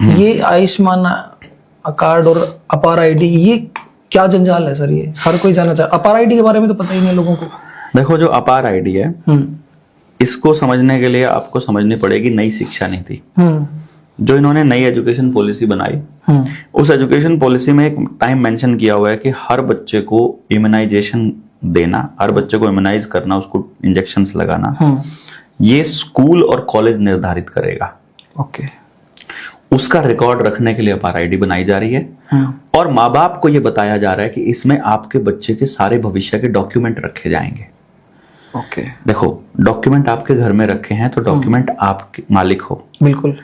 ये आयुष्मान कार्ड और अपार आईडी, ये क्या जंजाल है सर? ये हर कोई जाना चाहे। अपार आईडी के बारे में तो पता ही नहीं लोगों को। देखो, जो अपार आईडी है, इसको समझने के लिए आपको समझनी पड़ेगी नई शिक्षा नीति। जो इन्होंने नई एजुकेशन पॉलिसी बनाई, उस एजुकेशन पॉलिसी में एक टाइम मेंशन किया हुआ है कि हर बच्चे को इम्यूनाइजेशन देना, हर बच्चे को इम्यूनाइज करना, उसको इंजेक्शंस लगाना, ये स्कूल और कॉलेज निर्धारित करेगा। ओके। उसका रिकॉर्ड रखने के लिए अपार आईडी बनाई जा रही है और माँ बाप को यह बताया जा रहा है कि इसमें आपके बच्चे के सारे भविष्य के डॉक्यूमेंट रखे जाएंगे। ओके। देखो, डॉक्यूमेंट आपके घर में रखे हैं तो डॉक्यूमेंट आप मालिक हो। बिल्कुल।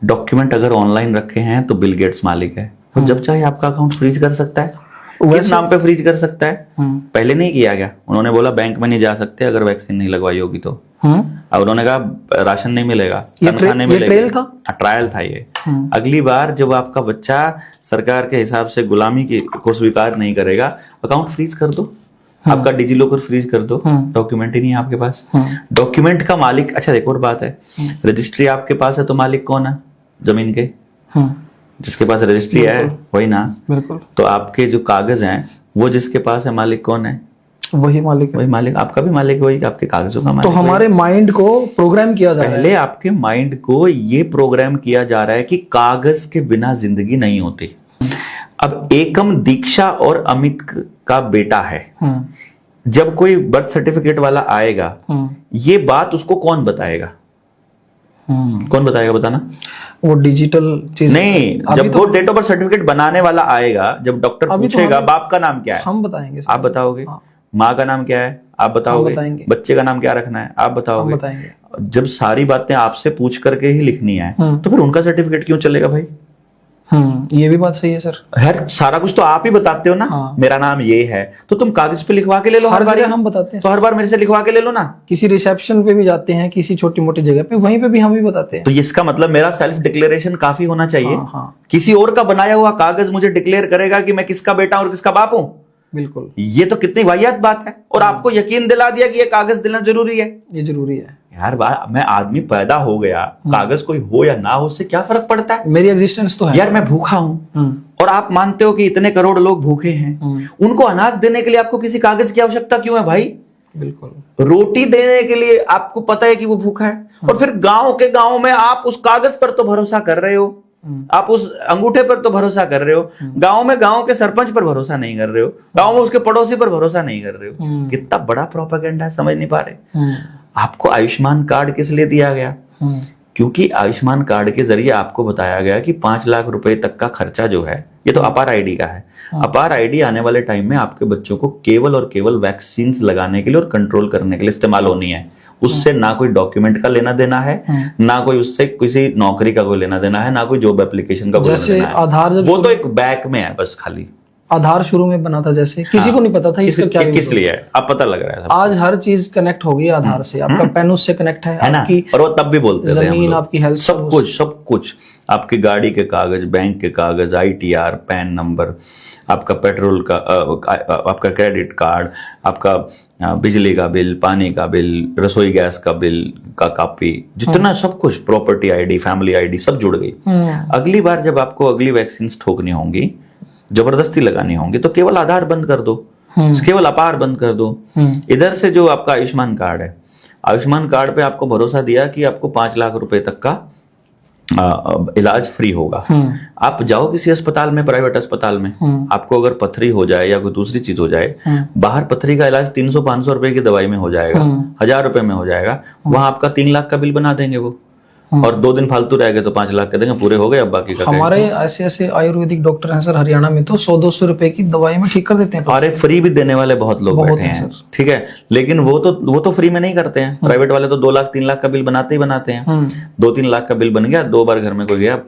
डॉक्यूमेंट अगर ऑनलाइन रखे हैं तो बिल गेट्स मालिक है। तो जब चाहे आपका अकाउंट फ्रीज कर सकता है। किस नाम पे फ्रीज कर सकता है? पहले नहीं किया गया। उन्होंने बोला बैंक में नहीं जा सकते अगर वैक्सीन नहीं लगवाई होगी तो। अब उन्होंने कहा राशन नहीं मिलेगा, तनख्वाह नहीं मिलेगी। ट्रायल था ये। अगली बार जब आपका बच्चा सरकार के हिसाब से गुलामी को स्वीकार नहीं करेगा, अकाउंट फ्रीज कर दो, आपका डिजी लॉकर फ्रीज कर दो, डॉक्यूमेंट ही नहीं है आपके पास। डॉक्यूमेंट का मालिक, अच्छा एक और बात है, रजिस्ट्री आपके पास है तो मालिक कौन है जमीन के? जिसके पास रजिस्ट्री है वही ना। बिल्कुल। तो आपके जो कागज हैं वो जिसके पास है, मालिक कौन है? वही मालिक है। वही मालिक, आपका भी मालिक वही, आपके कागजों का मालिक। तो हमारे माइंड को प्रोग्राम किया जा रहा है। पहले आपके माइंड को ये प्रोग्राम किया जा रहा है कि कागज के बिना जिंदगी नहीं होती। अब एकम दीक्षा और अमित का बेटा है, जब कोई बर्थ सर्टिफिकेट वाला आएगा, ये बात उसको कौन बताएगा? कौन बताएगा बताना? वो डिजिटल चीज नहीं, जब वो डेट ऑफ बर्थ सर्टिफिकेट बनाने वाला आएगा, जब डॉक्टर पूछेगा बाप का नाम क्या है, हम बताएंगे। आप बताओगे। माँ का नाम क्या है, आप बताओगे। बच्चे का नाम क्या रखना है, आप बताओगे। जब सारी बातें आपसे पूछ करके ही लिखनी है तो फिर उनका सर्टिफिकेट क्यों चलेगा भाई? ये भी बात सही है सर। हर सारा कुछ तो आप ही बताते हो ना। मेरा नाम ये है तो तुम कागज पे लिखवा के ले लो। हर बार हम बताते हैं तो हर बार मेरे से लिखवा के ले लो ना। किसी रिसेप्शन पे भी जाते हैं, किसी छोटी मोटी जगह पे, वहीं पे भी हम ही बताते हैं। तो इसका मतलब मेरा सेल्फ डिक्लेरेशन काफी होना चाहिए। किसी और का बनाया हुआ कागज मुझे डिक्लेयर करेगा कि मैं किसका बेटा और किसका बाप हूं? बिल्कुल। ये तो कितनी वाहियात बात है। और आपको यकीन दिला दिया कि ये कागज देना जरूरी है। ये जरूरी है यार। मैं आदमी पैदा हो गया, कागज कोई हो या ना हो उससे क्या फर्क पड़ता है? मेरी एग्जिस्टेंस तो है यार। मैं भूखा हूं और आप मानते हो कि इतने करोड़ लोग भूखे हैं, उनको अनाज देने के लिए आपको किसी कागज की आवश्यकता क्यों है भाई? बिल्कुल। रोटी देने के लिए आपको पता है कि वो भूखा है, और फिर गांव में आप उस कागज पर तो भरोसा कर रहे हो, आप उस अंगूठे पर तो भरोसा कर रहे हो, गांव में गांव के सरपंच पर भरोसा नहीं कर रहे हो, गांव में उसके पड़ोसी पर भरोसा नहीं कर रहे हो। कितना बड़ा प्रोपेगेंडा है, समझ नहीं पा रहे। आपको आयुष्मान कार्ड किस लिए दिया गया? क्योंकि आयुष्मान कार्ड के जरिए आपको बताया गया कि 5 लाख रुपए तक का खर्चा जो है, ये तो अपार आईडी का है। अपार आईडी आने वाले टाइम में आपके बच्चों को केवल और केवल वैक्सीन लगाने के लिए और कंट्रोल करने के लिए इस्तेमाल होनी है। उससे ना कोई डॉक्यूमेंट का लेना देना है, ना कोई उससे किसी नौकरी का कोई लेना देना है, ना कोई जॉब एप्लीकेशन का कोई लेना देना है। आधार वो तो एक बैक में है बस खाली। आधार शुरू में बना था जैसे, किसी को नहीं पता था इसका क्या किस लिए है, अब पता लग रहा है। आज हर चीज कनेक्ट हो गई आधार से। आपका पैन उससे कनेक्ट है ना? और वो तब भी बोलते थे जमीन, आपकी हेल्थ, सब कुछ आपकी गाड़ी के कागज, बैंक के कागज, ITR, पैन नंबर, आपका पेट्रोल का, आपका क्रेडिट कार्ड, आपका बिजली का बिल, पानी का बिल, रसोई गैस का बिल का कॉपी, जितना सब कुछ, प्रॉपर्टी ID, फैमिली ID सब जुड़ गई। अगली बार जब आपको अगली वैक्सीन ठोकनी होंगी, जबरदस्ती लगानी होंगी, तो केवल आधार बंद कर दो, केवल अपार बंद कर दो। इधर से जो आपका आयुष्मान कार्ड है, आयुष्मान कार्ड पे आपको भरोसा दिया कि आपको 5 लाख रुपए तक का इलाज फ्री होगा। आप जाओ किसी अस्पताल में, प्राइवेट अस्पताल में, आपको अगर पथरी हो जाए या कोई दूसरी चीज हो जाए, बाहर पथरी का इलाज 300-500 रुपए की दवाई में हो जाएगा, 1000 रुपए में हो जाएगा। वहां आपका 3 लाख का बिल बना देंगे वो, और 2 दिन फालतू रह गए तो 5 लाख के देंगे, पूरे हो गए, अब बाकी का। हमारे ऐसे आयुर्वेदिक डॉक्टर हैं सर हरियाणा में, तो 100-200 रुपए की दवाई में ठीक कर देते हैं। अरे फ्री भी देने वाले बहुत लोग बैठे हैं, ठीक है, लेकिन वो तो फ्री में नहीं करते हैं। प्राइवेट वाले तो 2 लाख 3 लाख का बिल बनाते ही बनाते हैं। 2-3 लाख का बिल बन गया, 2 बार घर में कोई गया,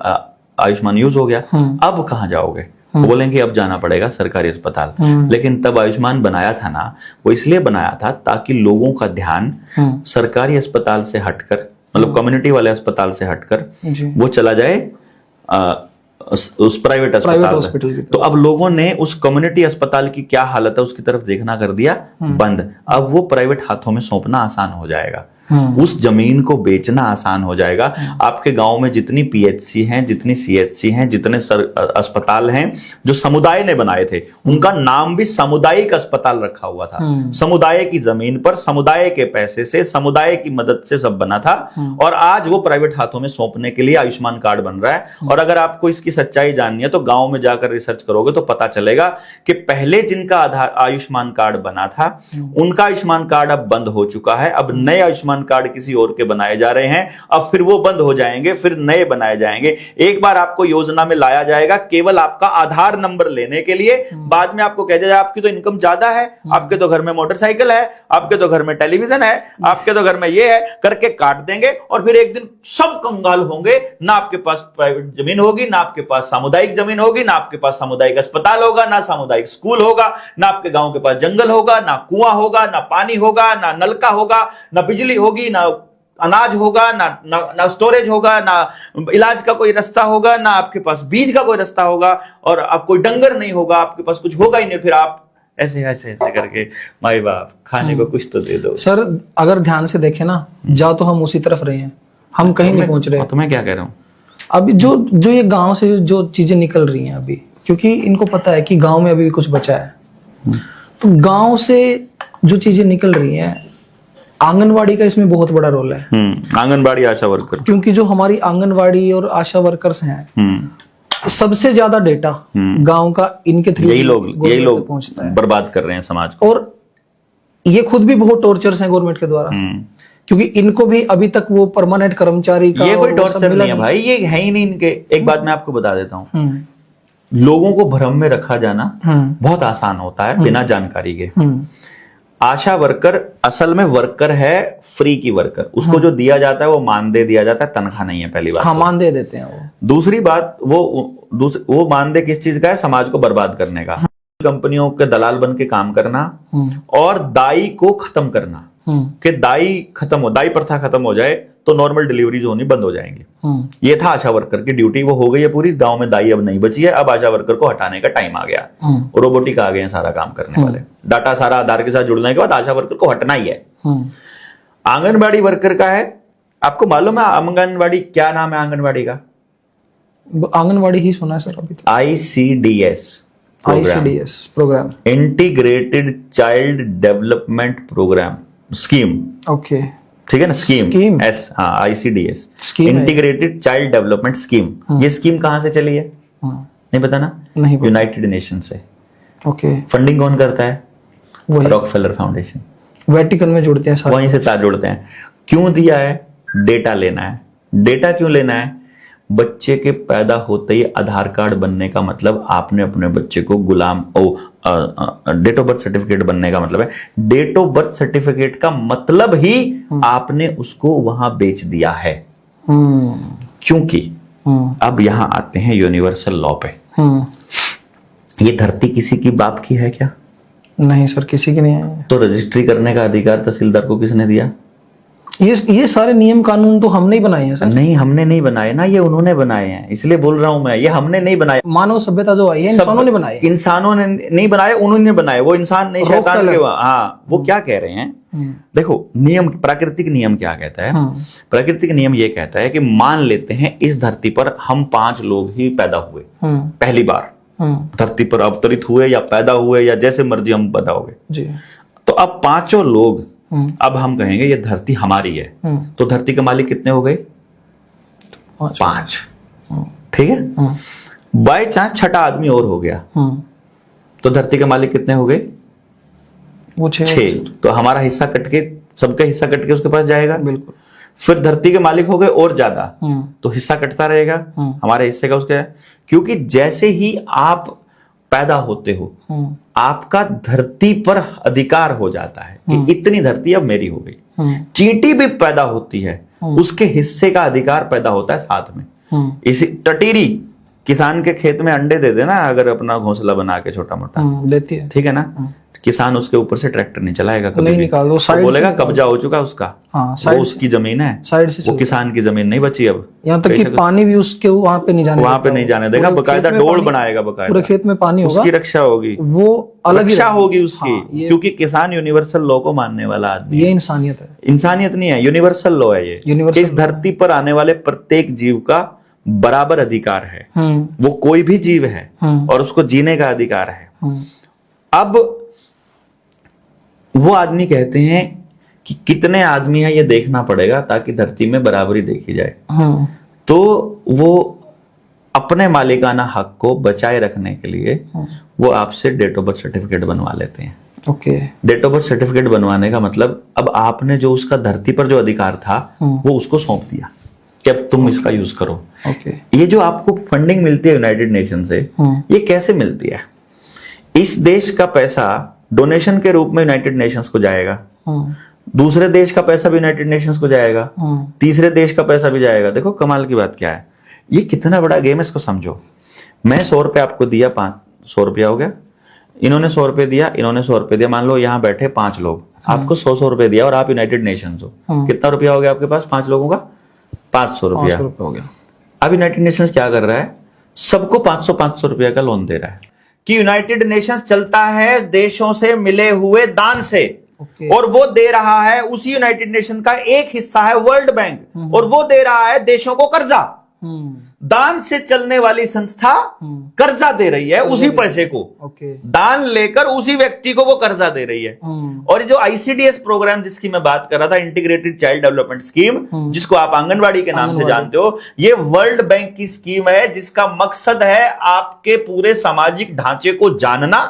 आयुष्मान यूज हो गया, अब कहाँ जाओगे? बोलेंगे अब जाना पड़ेगा सरकारी अस्पताल। लेकिन तब आयुष्मान बनाया था ना, वो इसलिए बनाया था ताकि लोगों का ध्यान सरकारी अस्पताल से हटकर, मतलब कम्युनिटी वाले अस्पताल से हटकर वो चला जाए उस प्राइवेट अस्पताल। तो अब लोगों ने उस कम्युनिटी अस्पताल की क्या हालत है उसकी तरफ देखना कर दिया बंद। अब वो प्राइवेट हाथों में सौंपना आसान हो जाएगा। उस जमीन को बेचना आसान हो जाएगा। आपके गांव में जितनी पीएचसी हैं, जितनी सीएचसी हैं, जितने अस्पताल हैं जो समुदाय ने बनाए थे, उनका नाम भी सामुदायिक अस्पताल रखा हुआ था। समुदाय की जमीन पर समुदाय के पैसे से, समुदाय की मदद से सब बना था। और आज वो प्राइवेट हाथों में सौंपने के लिए आयुष्मान कार्ड बन रहा है। और अगर आपको इसकी सच्चाई जाननी है तो गांव में जाकर रिसर्च करोगे तो पता चलेगा कि पहले जिनका आयुष्मान कार्ड बना था उनका आयुष्मान कार्ड अब बंद हो चुका है। अब नए आयुष्मान कार्ड किसी और के बनाए जा रहे हैं, अब फिर वो बंद हो जाएंगे, फिर नए बनाए जाएंगे। एक बार आपको योजना में लाया जाएगा केवल आपका आधार नंबर लेने के लिए, बाद में आपको कह जाएगा आपकी तो इनकम ज्यादा है, आपके तो घर में मोटरसाइकिल है, आपके तो घर में टेलीविजन है, आपके तो घर में ये है, करके काट देंगे। और फिर एक दिन सब कंगाल होंगे, ना आपके पास प्राइवेट जमीन होगी, ना आपके पास सामुदायिक जमीन होगी, ना आपके पास सामुदायिक अस्पताल होगा, ना सामुदायिक स्कूल होगा, ना आपके गांव के पास जंगल होगा, ना कुआं होगा, ना पानी होगा, ना नलका होगा, ना बिजली होगी, ना अनाज होगा, ना स्टोरेज होगा, ना इलाज का कोई रास्ता होगा, ना आपके पास बीज का कोई रास्ता होगा, और आप कोई डंगर नहीं होगा, आपके पास कुछ होगा ही नहीं। फिर आप ऐसे ऐसे ऐसे करके माई बाप खाने को कुछ तो दे दो। सर अगर ध्यान से देखें ना, जा तो हम उसी तरफ रहे हैं, हम कहीं नहीं पहुंच रहे। तो मैं क्या कह रहा हूँ, अभी जो ये गांव से जो चीजें निकल रही हैं अभी, क्योंकि इनको पता है कि गांव में अभी भी कुछ बचा है, तो गांव से जो चीजें निकल रही हैं, आंगनवाड़ी का इसमें बहुत बड़ा रोल है। आंगनवाड़ी आशा वर्कर, क्योंकि जो हमारी आंगनवाड़ी और आशा वर्कर्स हैं, सबसे ज्यादा डेटा गांव का इनके थ्रू यही लोग पहुंचता है, बर्बाद कर रहे हैं समाज को। और ये खुद भी बहुत टॉर्चर्स हैं गवर्नमेंट के द्वारा, क्योंकि इनको भी अभी तक वो परमानेंट कर्मचारी का ये कोई टॉर्चर नहीं है भाई, ये है ही नहीं इनके। एक बात मैं आपको बता देता हूँ, लोगों को भ्रम में रखा जाना बहुत आसान होता है बिना जानकारी के। आशा वर्कर असल में वर्कर है, फ्री की वर्कर। उसको जो दिया जाता है वो मानदेय दिया जाता है, तनख्वाह नहीं है। पहली बात, हाँ, मानदेय देते हैं वो। दूसरी बात, वो मानदेय किस चीज का है? समाज को बर्बाद करने का। कंपनियों के दलाल बन के काम करना और दाई को खत्म करना, कि दाई प्रथा खत्म हो जाए तो नॉर्मल डिलीवरीज होनी बंद हो जाएंगी। ये था आशा वर्कर की ड्यूटी, वो हो गई है पूरी। गांव में दाई अब नहीं बची है, अब आशा वर्कर को हटाने का टाइम आ गया। रोबोटिक आ गए हैं सारा काम करने वाले, डाटा सारा आधार के साथ जुड़ने के बाद आशा वर्कर को हटना ही है। आंगनबाड़ी वर्कर का है, आपको मालूम है आंगनबाड़ी क्या नाम है? आंगनबाड़ी का आंगनबाड़ी ही सुना है सर अभी तक। ICDS program, integrated child development program, scheme. Okay, ठीक है ना, स्कीम एस, हाँ, ICDS, integrated child development scheme. ये स्कीम कहां से चली है? नहीं पता ना? नहीं पता। यूनाइटेड नेशन से। ओके, फंडिंग कौन करता है? Rockefeller foundation. वेटिकन में जुड़ते हैं सारे, वहीं से तार जुड़ते हैं। क्यों दिया है? डेटा लेना है। डेटा क्यों लेना है? बच्चे के पैदा होते ही आधार कार्ड बनने का मतलब आपने अपने बच्चे को गुलाम डेट ऑफ बर्थ सर्टिफिकेट बनने का मतलब है, डेट ऑफ बर्थ सर्टिफिकेट का मतलब ही आपने उसको वहां बेच दिया है। क्योंकि अब यहां आते हैं यूनिवर्सल लॉ पे। ये धरती किसी की बाप की है क्या? नहीं सर, किसी की नहीं है। तो रजिस्ट्री करने का अधिकार तहसीलदार को किसने दिया? ये सारे नियम कानून तो हमने ही बनाए हैं सर। नहीं, हमने नहीं बनाए ना, ये उन्होंने बनाए हैं। इसलिए बोल रहा हूं मैं, ये हमने नहीं बनाए। मानव सभ्यता जो आई है इंसानों ने बनाई। इंसानों ने नहीं बनाए, उन्होंने बनाए। वो इंसान नहीं, शैतान के। हाँ, वो क्या कह रहे हैं? देखो, नियम, प्राकृतिक नियम क्या कहता है? प्राकृतिक नियम ये कहता है कि मान लेते हैं इस धरती पर हम 5 लोग ही पैदा हुए, पहली बार धरती पर अवतरित हुए या पैदा हुए या जैसे मर्जी हम पैदा हुए जी। तो अब 5 लोग, अब हम कहेंगे ये धरती हमारी है, तो धरती के मालिक कितने हो गए? 5। ठीक है। बाय चांस छठा आदमी और हो गया, तो धरती के मालिक कितने हो गए? वो 6। तो हमारा हिस्सा कटके, सबका हिस्सा कटके उसके पास जाएगा। बिल्कुल। फिर धरती के मालिक हो गए और ज्यादा, तो हिस्सा कटता रहेगा हमारे हिस्से का उसके। क्योंकि जैसे ही आप पैदा होते हो, आपका धरती पर अधिकार हो जाता है कि इतनी धरती अब मेरी हो गई। चींटी भी पैदा होती है, उसके हिस्से का अधिकार पैदा होता है साथ में। इसी टटीरी किसान के खेत में अंडे दे देना अगर अपना घोंसला बना के छोटा मोटा, देती है। ठीक है ना, किसान उसके ऊपर से ट्रैक्टर नहीं चलाएगा कभी नहीं भी। निकाल दो, वो साइड बोलेगा से कब्जा हो चुका उसका, हाँ, वो साइड उसकी जमीन है, साइड से वो किसान की जमीन नहीं बची अब। यहाँ तक कि पानी भी उसके वहां पे नहीं जाने वहां पे नहीं जाने देगा, बकायदा डोल बनाएगा, पूरे बकायदा खेत में पानी होगा, उसकी रक्षा होगी, वो अलग ही रक्षा रहेगा। होगी उसकी, हाँ, क्योंकि किसान यूनिवर्सल लॉ को मानने वाला आदमी, ये इंसानियत है। इंसानियत नहीं है, यूनिवर्सल लॉ है ये। यूनिवर्सल इस धरती पर आने वाले प्रत्येक जीव का बराबर अधिकार है, वो कोई भी जीव है और उसको जीने का अधिकार है। अब वो आदमी कहते हैं कि कितने आदमी है ये देखना पड़ेगा ताकि धरती में बराबरी देखी जाए। तो वो अपने मालिकाना हक को बचाए रखने के लिए वो आपसे डेट ऑफ बर्थ सर्टिफिकेट बनवा लेते हैं। Okay. Date of birth certificate बनवाने का मतलब अब आपने जो उसका धरती पर जो अधिकार था वो उसको सौंप दिया कि अब तुम इसका यूज करो। ओके। ये जो आपको फंडिंग मिलती है यूनाइटेड नेशन से, ये कैसे मिलती है? इस देश का पैसा डोनेशन के रूप में यूनाइटेड नेशंस को जाएगा, दूसरे देश का पैसा भी यूनाइटेड नेशंस को जाएगा, तीसरे देश का पैसा भी जाएगा। देखो कमाल की बात क्या है, ये कितना बड़ा गेम है, इसको समझो। मैं 100 रुपया आपको दिया, 500 रुपया हो गया, इन्होंने 100 रुपये दिया, इन्होंने 100 रुपये दिया, मान लो यहाँ बैठे 5 लोग, आपको 100 रुपये दिया और आप यूनाइटेड नेशंस हो, कितना रुपया हो गया आपके पास 5 लोगों का? 500 रुपया हो गया। अब यूनाइटेड नेशंस क्या कर रहा है, सबको 500 रुपया का लोन दे रहा है कि यूनाइटेड नेशंस चलता है देशों से मिले हुए दान से, और वो दे रहा है, उसी यूनाइटेड नेशन का एक हिस्सा है वर्ल्ड बैंक, और वो दे रहा है देशों को कर्जा। दान से चलने वाली संस्था कर्जा दे रही है उसी पैसे को, दान लेकर उसी व्यक्ति को वो कर्जा दे रही है। और जो आईसीडीएस प्रोग्राम जिसकी मैं बात कर रहा था, इंटीग्रेटेड चाइल्ड डेवलपमेंट स्कीम, जिसको आप आंगनवाड़ी के नाम से जानते हो, ये वर्ल्ड बैंक की स्कीम है जिसका मकसद है आपके पूरे सामाजिक ढांचे को जानना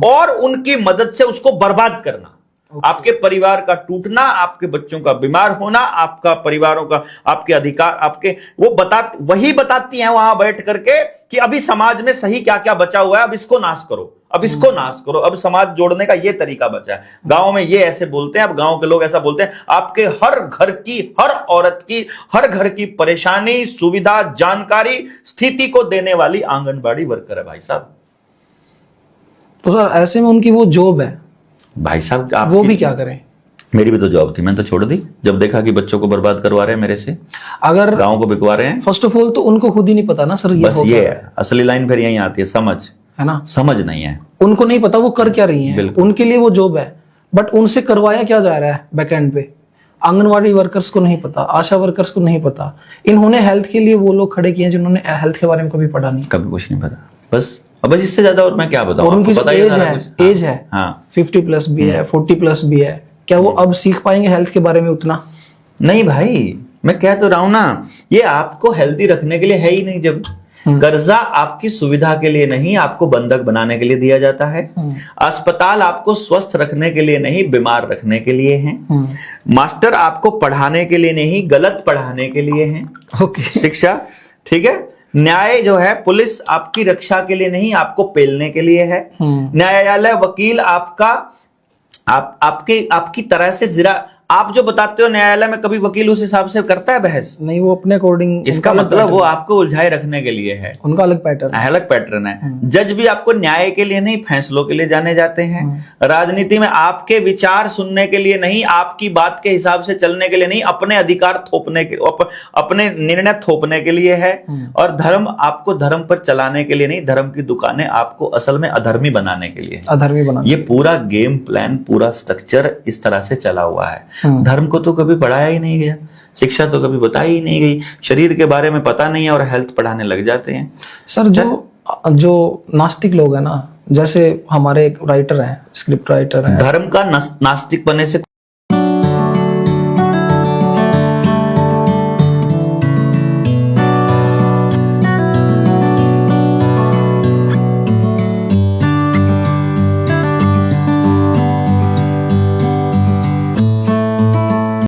और उनकी मदद से उसको बर्बाद करना। आपके परिवार का टूटना, आपके बच्चों का बीमार होना, आपका परिवारों का, आपके अधिकार, आपके वो वही बताती हैं वहां बैठ करके कि अभी समाज में सही क्या क्या बचा हुआ है, अब इसको नाश करो, अब इसको नाश करो, अब समाज जोड़ने का ये तरीका बचा है। गांव में ये ऐसे बोलते हैं, अब गांव के लोग ऐसा बोलते हैं। आपके हर घर की, हर औरत की, हर घर की परेशानी, सुविधा, जानकारी, स्थिति को देने वाली आंगनबाड़ी वर्कर है भाई साहब। तो सर ऐसे में उनकी वो जॉब है भाई साहब, वो भी क्या करें? मेरी भी तो जॉब थी, मैंने तो छोड़ दी जब देखा कि बच्चों को बर्बाद करवा रहे हैं मेरे से, अगर गांव को बिकवा रहे हैं। फर्स्ट ऑफ ऑल तो उनको खुद ही नहीं पता ना सर, बस ये है असली लाइन, फिर यहीं आती है समझ, है ना? समझ नहीं है, उनको नहीं पता वो कर क्या रही हैं, उनके लिए वो जॉब है, बट उनसे करवाया क्या जा रहा है बैकएंड पे? आंगनवाड़ी वर्कर्स को नहीं पता, आशा वर्कर्स को नहीं पता। इन्होंने हेल्थ के लिए वो लोग खड़े किए हैं जिन्होंने हेल्थ के बारे में कभी पढ़ा नहीं, कभी कुछ नहीं पता। बस अब इससे ज्यादा और मैं क्या बताऊं? और उनकी जो एज है हाँ 50 प्लस भी है, 40 प्लस भी है, क्या वो अब सीख पाएंगे हेल्थ के बारे में उतना? नहीं भाई, मैं कह तो रहा हूं ना, ये आपको हेल्दी रखने के लिए है ही नहीं। जब कर्जा आपकी सुविधा के लिए नहीं, आपको बंधक बनाने के लिए दिया जाता है। अस्पताल आपको स्वस्थ रखने के लिए नहीं, बीमार रखने के लिए है। मास्टर आपको पढ़ाने के लिए नहीं, गलत पढ़ाने के लिए है। ओके। शिक्षा, ठीक है। न्याय जो है, पुलिस आपकी रक्षा के लिए नहीं, आपको पेलने के लिए है। न्यायालय, वकील आपकी तरह से जरा, आप जो बताते हो न्यायालय में कभी वकील उस हिसाब से करता है बहस? नहीं, वो अपने अकॉर्डिंग, इसका मतलब वो आपको उलझाए रखने के लिए है, उनका अलग पैटर्न, अलग पैटर्न है। जज भी आपको न्याय के लिए नहीं, फैसलों के लिए जाने जाते हैं। राजनीति में आपके विचार सुनने के लिए नहीं, आपकी बात के हिसाब से चलने के लिए नहीं, अपने अधिकार थोपने के, अपने निर्णय थोपने के लिए है। और धर्म आपको धर्म पर चलाने के लिए नहीं, धर्म की दुकानें आपको असल में अधर्मी बनाने के लिए, अधर्मी बनाने। ये पूरा गेम प्लान, पूरा स्ट्रक्चर इस तरह से चला हुआ है। धर्म को तो कभी पढ़ाया ही नहीं गया, शिक्षा तो कभी बताई ही नहीं गई, शरीर के बारे में पता नहीं है और हेल्थ पढ़ाने लग जाते हैं। सर जो नास्तिक लोग हैं ना, जैसे हमारे एक राइटर हैं, स्क्रिप्ट राइटर हैं, धर्म का नास्तिक बनने से